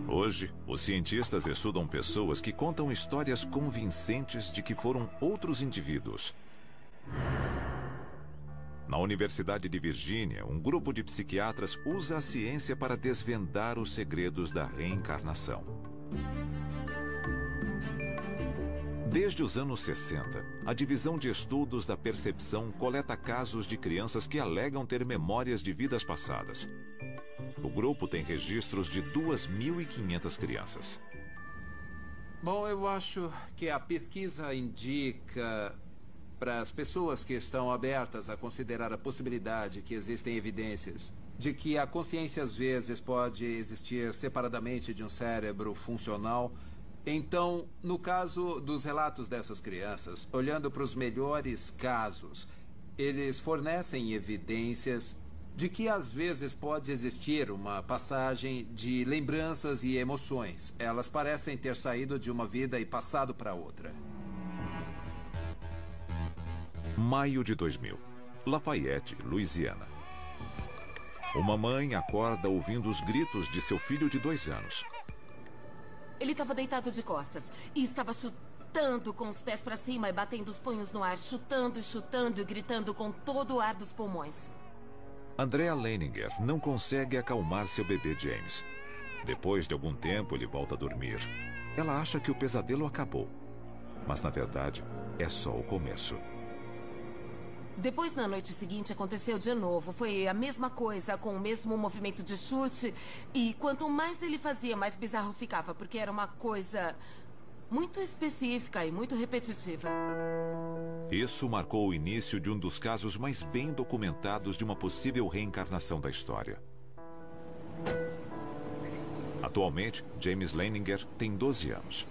Hoje, os cientistas estudam pessoas que contam histórias convincentes de que foram outros indivíduos. Na Universidade de Virgínia, um grupo de psiquiatras usa a ciência para desvendar os segredos da reencarnação. Desde os anos 60, a Divisão de Estudos da Percepção coleta casos de crianças que alegam ter memórias de vidas passadas. O grupo tem registros de 2.500 crianças. Bom, eu acho que a pesquisa indica para as pessoas que estão abertas a considerar a possibilidade que existem evidências de que a consciência às vezes pode existir separadamente de um cérebro funcional. Então, no caso dos relatos dessas crianças, olhando para os melhores casos, eles fornecem evidências de que às vezes pode existir uma passagem de lembranças e emoções. Elas parecem ter saído de uma vida e passado para outra. Maio de 2000, Lafayette, Louisiana. Uma mãe acorda ouvindo os gritos de seu filho de 2 anos. Ele estava deitado de costas e estava chutando com os pés para cima e batendo os punhos no ar, chutando, chutando e gritando com todo o ar dos pulmões. Andrea Leininger não consegue acalmar seu bebê James. Depois de algum tempo, ele volta a dormir. Ela acha que o pesadelo acabou. Mas, na verdade, é só o começo. Depois, na noite seguinte, aconteceu de novo. Foi a mesma coisa, com o mesmo movimento de chute. E quanto mais ele fazia, mais bizarro ficava, porque era uma coisa muito específica e muito repetitiva. Isso marcou o início de um dos casos mais bem documentados de uma possível reencarnação da história. Atualmente, James Leininger tem 12 anos.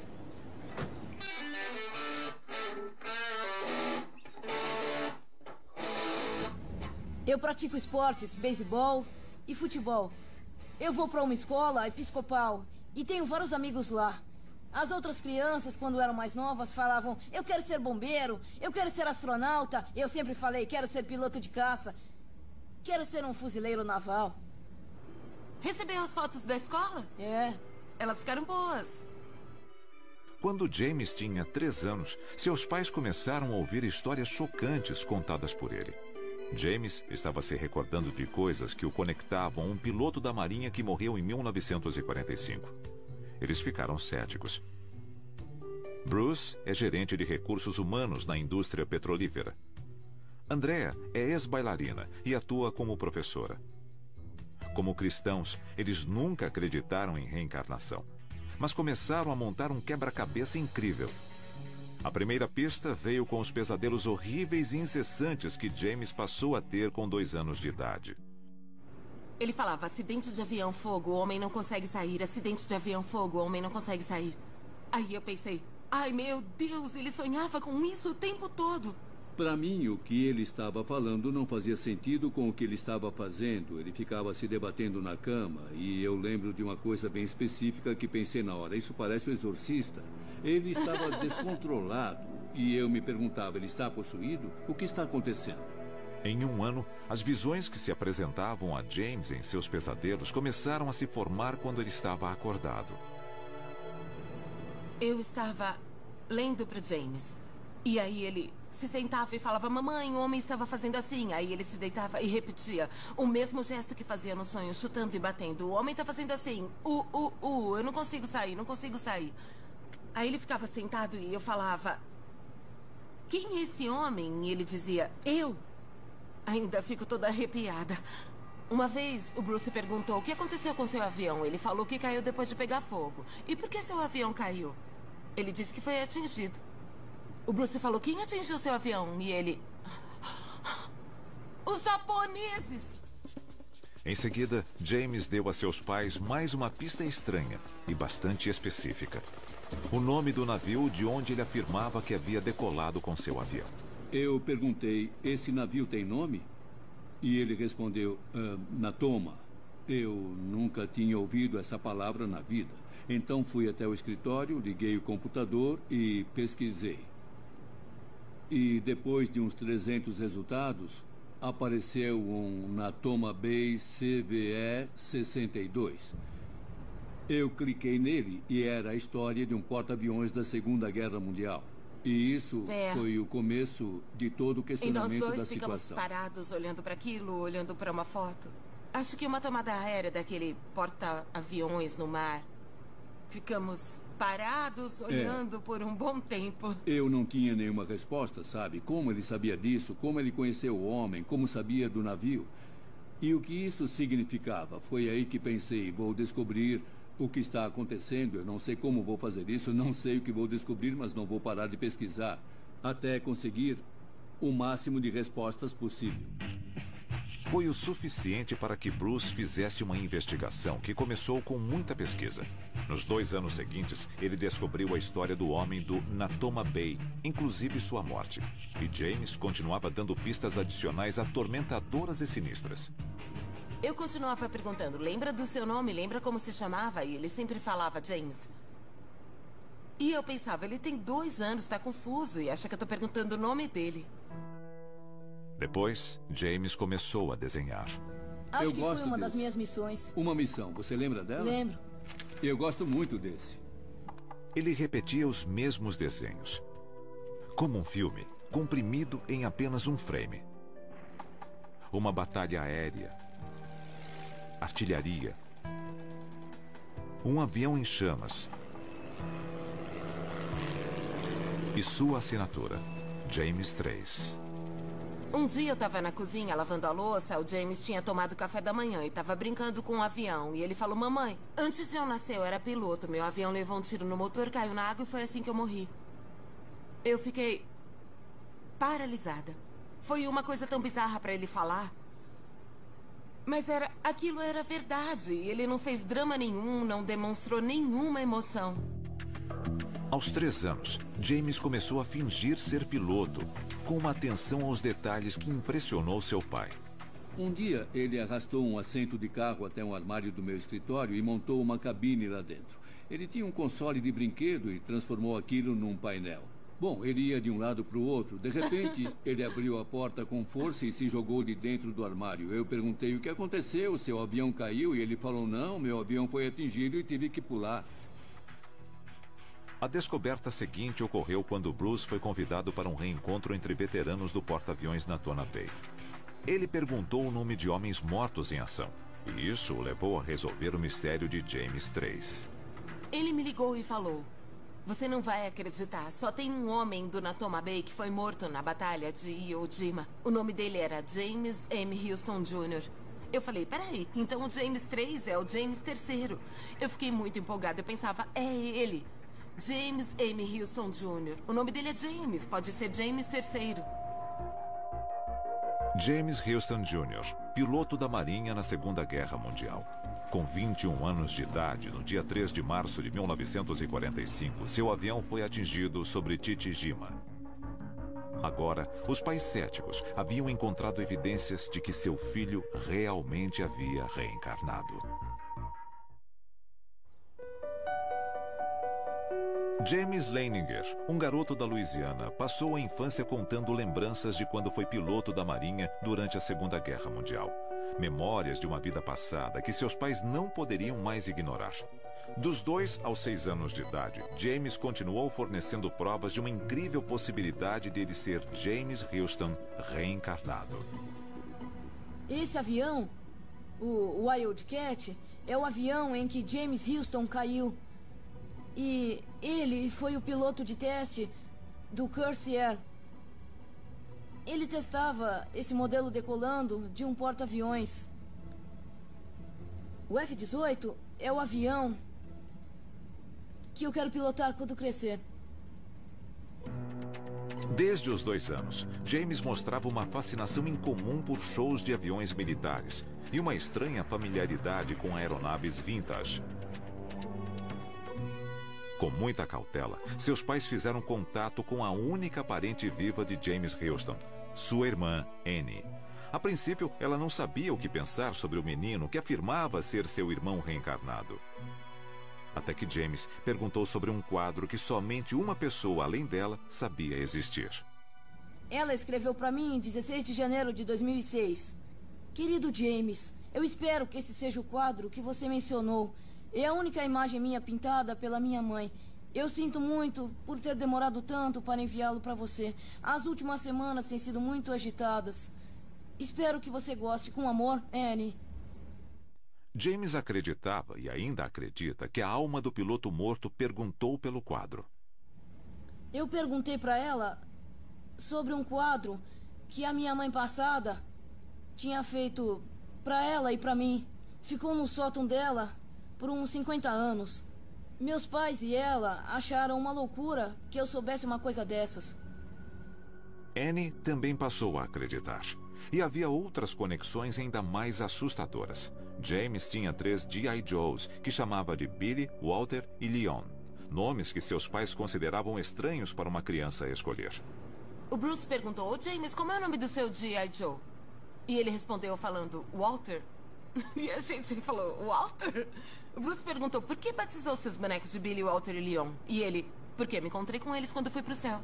Eu pratico esportes, beisebol e futebol. Eu vou para uma escola episcopal e tenho vários amigos lá. As outras crianças, quando eram mais novas, falavam: eu quero ser bombeiro, eu quero ser astronauta. Eu sempre falei: quero ser piloto de caça, quero ser um fuzileiro naval. Recebeu as fotos da escola? É. Elas ficaram boas. Quando James tinha 3 anos, seus pais começaram a ouvir histórias chocantes contadas por ele. James estava se recordando de coisas que o conectavam a um piloto da Marinha que morreu em 1945. Eles ficaram céticos. Bruce é gerente de recursos humanos na indústria petrolífera. Andrea é ex-bailarina e atua como professora. Como cristãos, eles nunca acreditaram em reencarnação, mas começaram a montar um quebra-cabeça incrível. A primeira pista veio com os pesadelos horríveis e incessantes que James passou a ter com 2 anos de idade. Ele falava: acidente de avião, fogo, o homem não consegue sair. Acidente de avião, fogo, o homem não consegue sair. Aí eu pensei: ai meu Deus, ele sonhava com isso o tempo todo. Para mim, o que ele estava falando não fazia sentido com o que ele estava fazendo. Ele ficava se debatendo na cama e eu lembro de uma coisa bem específica que pensei na hora: isso parece o Exorcista. Ele estava descontrolado e eu me perguntava: ele está possuído? O que está acontecendo? Em 1 ano, as visões que se apresentavam a James em seus pesadelos começaram a se formar quando ele estava acordado. Eu estava lendo para James e aí ele se sentava e falava: mamãe, o homem estava fazendo assim. Aí ele se deitava e repetia o mesmo gesto que fazia no sonho, chutando e batendo. O homem está fazendo assim, eu não consigo sair, não consigo sair. Aí ele ficava sentado e eu falava: quem é esse homem? E ele dizia: eu. Ainda fico toda arrepiada. Uma vez, o Bruce perguntou: o que aconteceu com seu avião? Ele falou que caiu depois de pegar fogo. E por que seu avião caiu? Ele disse que foi atingido. O Bruce falou: quem atingiu seu avião? E ele: os japoneses! Em seguida, James deu a seus pais mais uma pista estranha e bastante específica: o nome do navio de onde ele afirmava que havia decolado com seu avião. Eu perguntei: esse navio tem nome? E ele respondeu: Natoma. Eu nunca tinha ouvido essa palavra na vida. Então fui até o escritório, liguei o computador e pesquisei. E depois de uns 300 resultados, apareceu um Natoma Bay CVE 62. Eu cliquei nele e era a história de um porta-aviões da Segunda Guerra Mundial. E isso foi o começo de todo o questionamento da situação. E nós dois ficamos parados olhando para aquilo, olhando para uma foto. Acho que uma tomada aérea daquele porta-aviões no mar. Ficamos parados, olhando por um bom tempo. Eu não tinha nenhuma resposta, sabe? Como ele sabia disso, como ele conheceu o homem, como sabia do navio. E o que isso significava. Foi aí que pensei, vou descobrir o que está acontecendo. Eu não sei como vou fazer isso, não sei o que vou descobrir, mas não vou parar de pesquisar até conseguir o máximo de respostas possível. Foi o suficiente para que Bruce fizesse uma investigação que começou com muita pesquisa. Nos 2 anos seguintes, ele descobriu a história do homem do Natoma Bay, inclusive sua morte. E James continuava dando pistas adicionais atormentadoras e sinistras. Eu continuava perguntando, lembra do seu nome? Lembra como se chamava? E ele sempre falava James. E eu pensava, ele tem 2 anos, tá confuso e acha que eu tô perguntando o nome dele. Depois, James começou a desenhar. Acho que foi uma das minhas missões. Uma missão, você lembra dela? Lembro. Eu gosto muito desse. Ele repetia os mesmos desenhos. Como um filme, comprimido em apenas um frame. Uma batalha aérea. Artilharia. Um avião em chamas. E sua assinatura, James 3. Um dia eu estava na cozinha lavando a louça, o James tinha tomado café da manhã e estava brincando com um avião. E ele falou, mamãe, antes de eu nascer eu era piloto, meu avião levou um tiro no motor, caiu na água e foi assim que eu morri. Eu fiquei paralisada. Foi uma coisa tão bizarra para ele falar. Mas aquilo era verdade. Ele não fez drama nenhum, não demonstrou nenhuma emoção. Aos 3 anos, James começou a fingir ser piloto, com uma atenção aos detalhes que impressionou seu pai. Um dia, ele arrastou um assento de carro até um armário do meu escritório e montou uma cabine lá dentro. Ele tinha um console de brinquedo e transformou aquilo num painel. Bom, ele ia de um lado para o outro. De repente, ele abriu a porta com força e se jogou de dentro do armário. Eu perguntei o que aconteceu, seu avião caiu? E ele falou, não, meu avião foi atingido e tive que pular. A descoberta seguinte ocorreu quando Bruce foi convidado para um reencontro entre veteranos do porta-aviões Natoma Bay. Ele perguntou o nome de homens mortos em ação, e isso o levou a resolver o mistério de James 3. Ele me ligou e falou, você não vai acreditar, só tem um homem do Natoma Bay que foi morto na batalha de Iwo Jima. O nome dele era James M. Houston Jr. Eu falei, peraí, então o James 3 é o James III. Eu fiquei muito empolgada, eu pensava, é ele. James M. Houston Jr. O nome dele é James, pode ser James III. James Houston Jr., piloto da Marinha na Segunda Guerra Mundial. Com 21 anos de idade, no dia 3 de março de 1945, seu avião foi atingido sobre Chichijima. Agora, os pais céticos haviam encontrado evidências de que seu filho realmente havia reencarnado. James Leininger, um garoto da Louisiana, passou a infância contando lembranças de quando foi piloto da Marinha durante a Segunda Guerra Mundial. Memórias de uma vida passada que seus pais não poderiam mais ignorar. Dos 2 aos 6 anos de idade, James continuou fornecendo provas de uma incrível possibilidade de ele ser James Houston reencarnado. Esse avião, o Wildcat, é o avião em que James Houston caiu. E ele foi o piloto de teste do Corsair. Ele testava esse modelo decolando de um porta-aviões. O F-18 é o avião que eu quero pilotar quando crescer. Desde os 2 anos, James mostrava uma fascinação incomum por shows de aviões militares e uma estranha familiaridade com aeronaves vintage. Com muita cautela, seus pais fizeram contato com a única parente viva de James Houston, sua irmã, Annie. A princípio, ela não sabia o que pensar sobre o menino que afirmava ser seu irmão reencarnado. Até que James perguntou sobre um quadro que somente uma pessoa além dela sabia existir. Ela escreveu para mim em 16 de janeiro de 2006. Querido James, eu espero que esse seja o quadro que você mencionou. É a única imagem minha pintada pela minha mãe. Eu sinto muito por ter demorado tanto para enviá-lo para você. As últimas semanas têm sido muito agitadas. Espero que você goste. Com amor, Annie. James acreditava e ainda acredita que a alma do piloto morto perguntou pelo quadro. Eu perguntei para ela sobre um quadro que a minha mãe passada tinha feito para ela e para mim. Ficou no sótão dela por uns 50 anos. Meus pais e ela acharam uma loucura que eu soubesse uma coisa dessas. Annie também passou a acreditar. E havia outras conexões ainda mais assustadoras. James tinha 3 G.I. Joes, que chamava de Billy, Walter e Leon. Nomes que seus pais consideravam estranhos para uma criança escolher. O Bruce perguntou, ô James, como é o nome do seu G.I. Joe? E ele respondeu falando, Walter. E a gente falou, Walter? O Bruce perguntou, por que batizou seus bonecos de Billy, Walter e Leon? E ele, porque me encontrei com eles quando fui pro céu.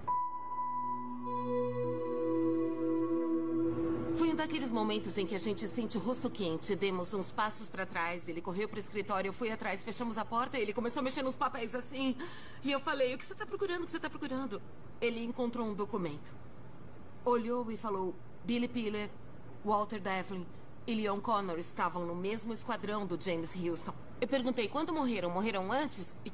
Foi um daqueles momentos em que a gente sente o rosto quente. Demos uns passos pra trás, ele correu pro escritório, eu fui atrás, fechamos a porta, ele começou a mexer nos papéis assim. E eu falei, o que você tá procurando, o que você tá procurando? Ele encontrou um documento. Olhou e falou, Billy Piller, Walter Devlin e Leon Connor estavam no mesmo esquadrão do James Houston. Eu perguntei, quando morreram? Morreram antes? E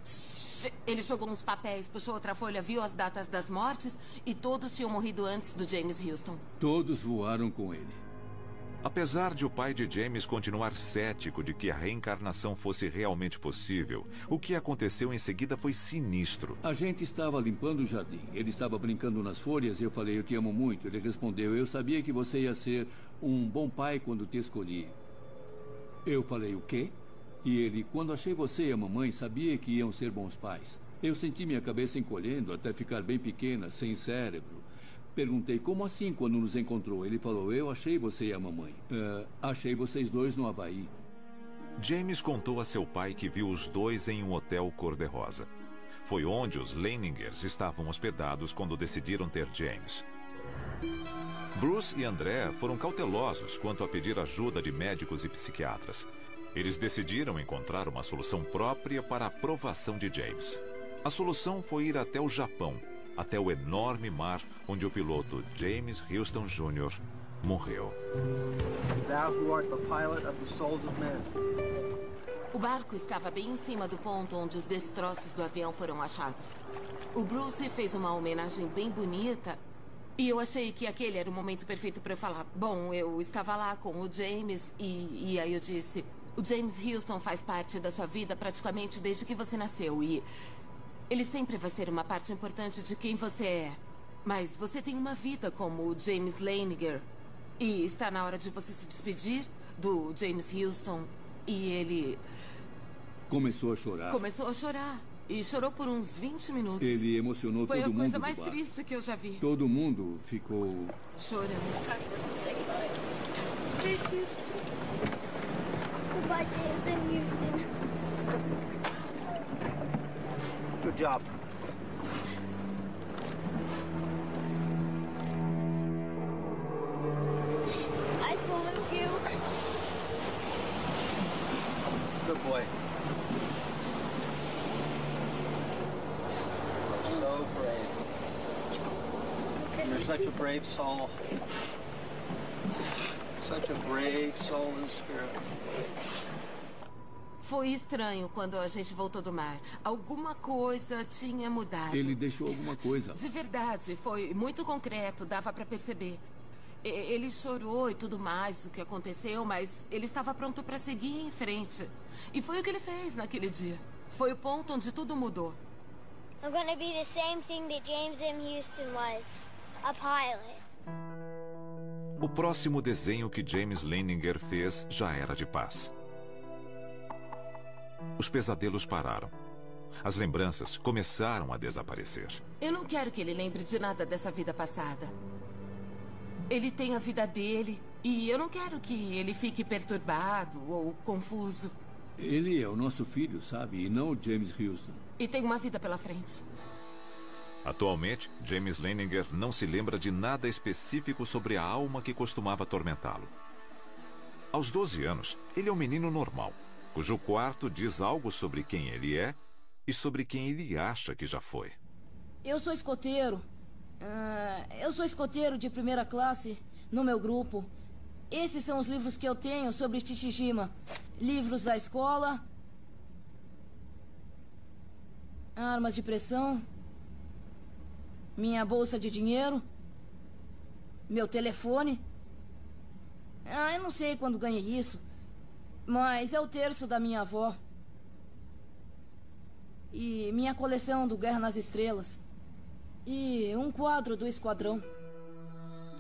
ele jogou uns papéis, puxou outra folha, viu as datas das mortes e todos tinham morrido antes do James Houston. Todos voaram com ele. Apesar de o pai de James continuar cético de que a reencarnação fosse realmente possível, o que aconteceu em seguida foi sinistro. A gente estava limpando o jardim. Ele estava brincando nas folhas e eu falei, eu te amo muito. Ele respondeu, eu sabia que você ia ser um bom pai quando te escolhi. Eu falei, o quê? E ele, quando achei você e a mamãe, sabia que iam ser bons pais. Eu senti minha cabeça encolhendo até ficar bem pequena, sem cérebro. Perguntei, como assim quando nos encontrou? Ele falou, eu achei você e a mamãe. Achei vocês dois no Havaí. James contou a seu pai que viu os dois em um hotel cor-de-rosa. Foi onde os Leiningers estavam hospedados quando decidiram ter James. Bruce e Andrea foram cautelosos quanto a pedir ajuda de médicos e psiquiatras. Eles decidiram encontrar uma solução própria para a aprovação de James. A solução foi ir até o Japão, até o enorme mar onde o piloto James Houston Jr. morreu. O barco estava bem em cima do ponto onde os destroços do avião foram achados. O Bruce fez uma homenagem bem bonita e eu achei que aquele era o momento perfeito para eu falar. Bom, eu estava lá com o James e aí eu disse... O James Houston faz parte da sua vida praticamente desde que você nasceu e ele sempre vai ser uma parte importante de quem você é. Mas você tem uma vida como o James Leininger e está na hora de você se despedir do James Houston. E ele... Começou a chorar. Começou a chorar. E chorou por uns 20 minutos. Ele emocionou todo mundo. Foi a coisa mais triste que eu já vi. Todo mundo ficou... chorando. James Houston. Goodbye, James and Houston. Good job. I salute you. Good boy. You're so brave. You're such a brave soul. Such a brave soul and spirit. Foi estranho quando a gente voltou do mar. Alguma coisa tinha mudado. Ele deixou alguma coisa. De verdade, foi muito concreto, dava pra perceber. Ele chorou e tudo mais, o que aconteceu, mas ele estava pronto pra seguir em frente. E foi o que ele fez naquele dia. Foi o ponto onde tudo mudou. I'm gonna be the same thing that James M. Houston was. A pilot. O próximo desenho que James Leininger fez já era de paz. Os pesadelos pararam. As lembranças começaram a desaparecer. Eu não quero que ele lembre de nada dessa vida passada. Ele tem a vida dele e eu não quero que ele fique perturbado ou confuso. Ele é o nosso filho, sabe? E não o James Houston. E tem uma vida pela frente. Atualmente, James Leininger não se lembra de nada específico sobre a alma que costumava atormentá-lo. Aos 12 anos, ele é um menino normal, cujo quarto diz algo sobre quem ele é e sobre quem ele acha que já foi. Eu sou escoteiro. Eu sou escoteiro de primeira classe no meu grupo. Esses são os livros que eu tenho sobre Chichijima. Livros da escola. Armas de pressão. Minha bolsa de dinheiro. Meu telefone. Eu não sei quando ganhei isso. Mas é o terço da minha avó. E minha coleção do Guerra nas Estrelas. E um quadro do Esquadrão.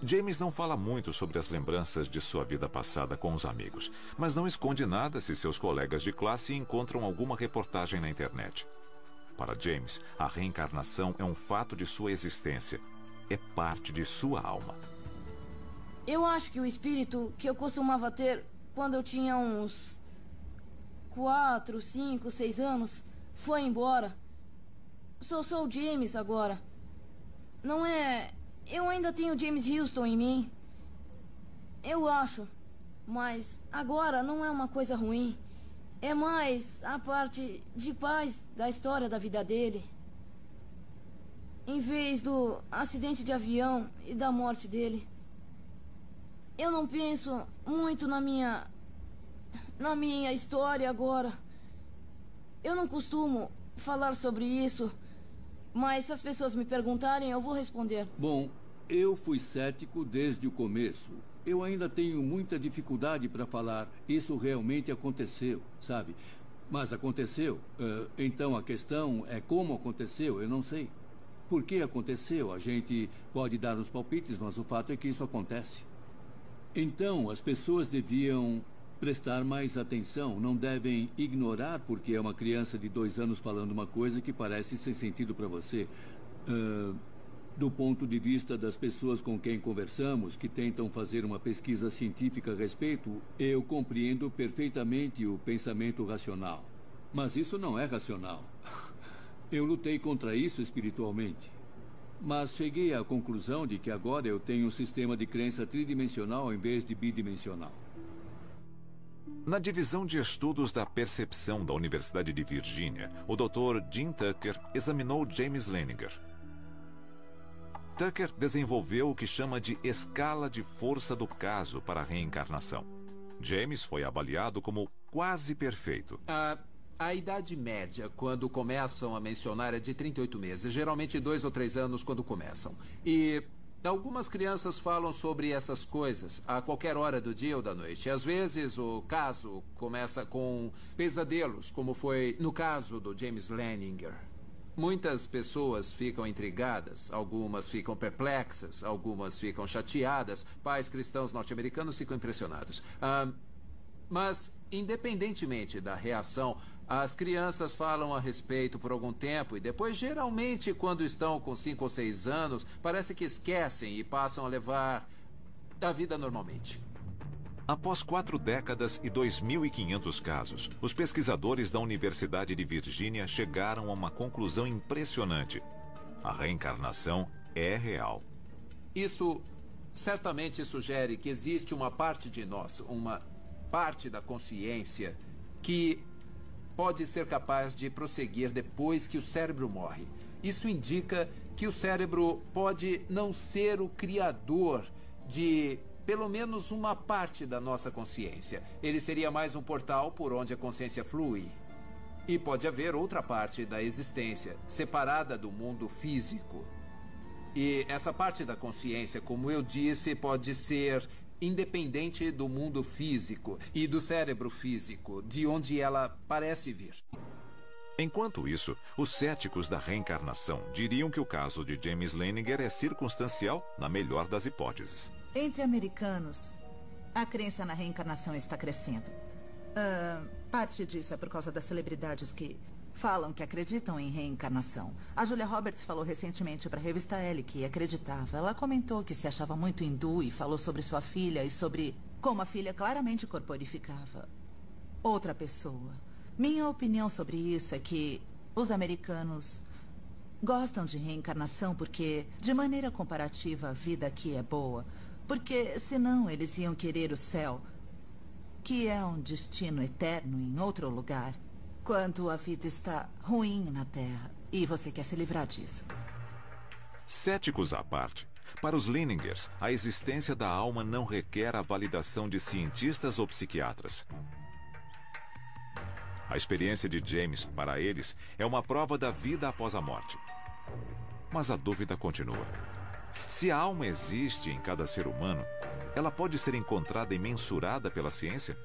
James não fala muito sobre as lembranças de sua vida passada com os amigos, mas não esconde nada se seus colegas de classe encontram alguma reportagem na internet. Para James, a reencarnação é um fato de sua existência. É parte de sua alma. Eu acho que o espírito que eu costumava ter quando eu tinha uns 4, 5, 6 anos foi embora. Sou o James agora. Não é... Eu ainda tenho James Houston em mim. Eu acho. Mas agora não é uma coisa ruim. É mais a parte de paz da história da vida dele. Em vez do acidente de avião e da morte dele. Eu não penso muito na minha história agora. Eu não costumo falar sobre isso. Mas se as pessoas me perguntarem, eu vou responder. Bom, eu fui cético desde o começo. Eu ainda tenho muita dificuldade para falar isso realmente aconteceu, sabe? Mas aconteceu. Então a questão é como aconteceu, eu não sei. Por que aconteceu? A gente pode dar uns palpites, mas o fato é que isso acontece. Então as pessoas deviam prestar mais atenção, não devem ignorar porque é uma criança de 2 anos falando uma coisa que parece sem sentido para você. Do ponto de vista das pessoas com quem conversamos, que tentam fazer uma pesquisa científica a respeito, eu compreendo perfeitamente o pensamento racional. Mas isso não é racional. Eu lutei contra isso espiritualmente. Mas cheguei à conclusão de que agora eu tenho um sistema de crença tridimensional em vez de bidimensional. Na divisão de estudos da percepção da Universidade de Virgínia, o Dr. Jim Tucker examinou James Leininger. Tucker desenvolveu o que chama de escala de força do caso para a reencarnação. James foi avaliado como quase perfeito. A idade média, quando começam a mencionar, é de 38 meses. Geralmente 2 ou 3 anos quando começam. E algumas crianças falam sobre essas coisas a qualquer hora do dia ou da noite. Às vezes o caso começa com pesadelos, como foi no caso do James Leininger. Muitas pessoas ficam intrigadas, algumas ficam perplexas, algumas ficam chateadas. Pais cristãos norte-americanos ficam impressionados. Mas, independentemente da reação, as crianças falam a respeito por algum tempo e depois, geralmente, quando estão com 5 ou 6 anos, parece que esquecem e passam a levar a vida normalmente. Após 4 décadas e 2.500 casos, os pesquisadores da Universidade de Virgínia chegaram a uma conclusão impressionante. A reencarnação é real. Isso certamente sugere que existe uma parte de nós, uma parte da consciência, que pode ser capaz de prosseguir depois que o cérebro morre. Isso indica que o cérebro pode não ser o criador de pelo menos uma parte da nossa consciência. Ele seria mais um portal por onde a consciência flui. E pode haver outra parte da existência, separada do mundo físico. E essa parte da consciência, como eu disse, pode ser independente do mundo físico e do cérebro físico, de onde ela parece vir. Enquanto isso, os céticos da reencarnação diriam que o caso de James Leininger é circunstancial, na melhor das hipóteses. Entre americanos, a crença na reencarnação está crescendo. Parte disso é por causa das celebridades que falam que acreditam em reencarnação. A Julia Roberts falou recentemente para a revista Elle que acreditava. Ela comentou que se achava muito hindu e falou sobre sua filha e sobre como a filha claramente corporificava outra pessoa. Minha opinião sobre isso é que os americanos gostam de reencarnação porque, de maneira comparativa, a vida aqui é boa. Porque, senão, eles iam querer o céu, que é um destino eterno em outro lugar, quando a vida está ruim na Terra. E você quer se livrar disso. Céticos à parte, para os Leiningers, a existência da alma não requer a validação de cientistas ou psiquiatras. A experiência de James, para eles, é uma prova da vida após a morte. Mas a dúvida continua. Se a alma existe em cada ser humano, ela pode ser encontrada e mensurada pela ciência?